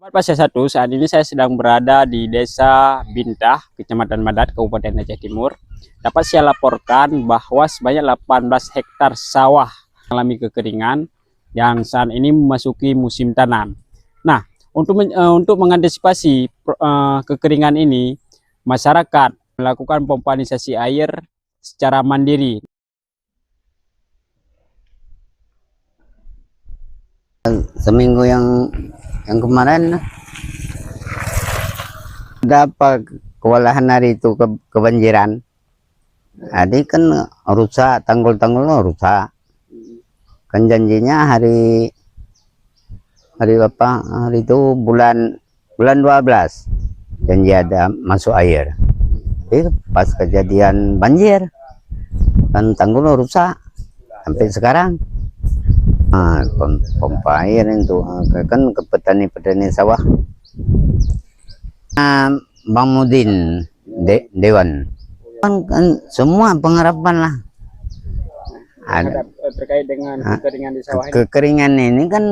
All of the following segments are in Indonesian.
Pasca 1, saat ini saya sedang berada di Desa Bintah, Kecamatan Madat, Kabupaten Aceh Timur. Dapat saya laporkan bahwa sebanyak 18 hektar sawah mengalami kekeringan yang saat ini memasuki musim tanam. Nah, untuk mengantisipasi kekeringan ini, masyarakat melakukan pompanisasi air secara mandiri. Seminggu yang kemarin dapat kewalahan hari itu kebanjiran. Jadi kan rusak, tanggul-tanggulnya rusak. Kan janjinya hari itu bulan 12 janji ada masuk air. Tapi pas kejadian banjir kan tanggulnya rusak sampai sekarang. Nah, pompa air itu kan ke petani-petani sawah. Bang Mudin Dewan kan semua pengharapan lah ada Terkait dengan kekeringan di sawah ini. Kekeringan ini kan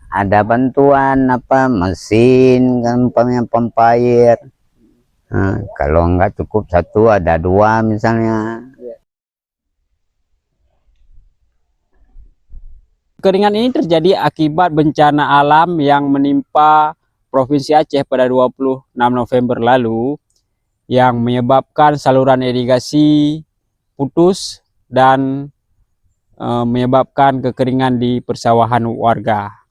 ada bantuan mesin kan pompa air. Nah, kalau nggak cukup satu ada dua misalnya. Kekeringan ini terjadi akibat bencana alam yang menimpa Provinsi Aceh pada 26 November lalu yang menyebabkan saluran irigasi putus dan menyebabkan kekeringan di persawahan warga.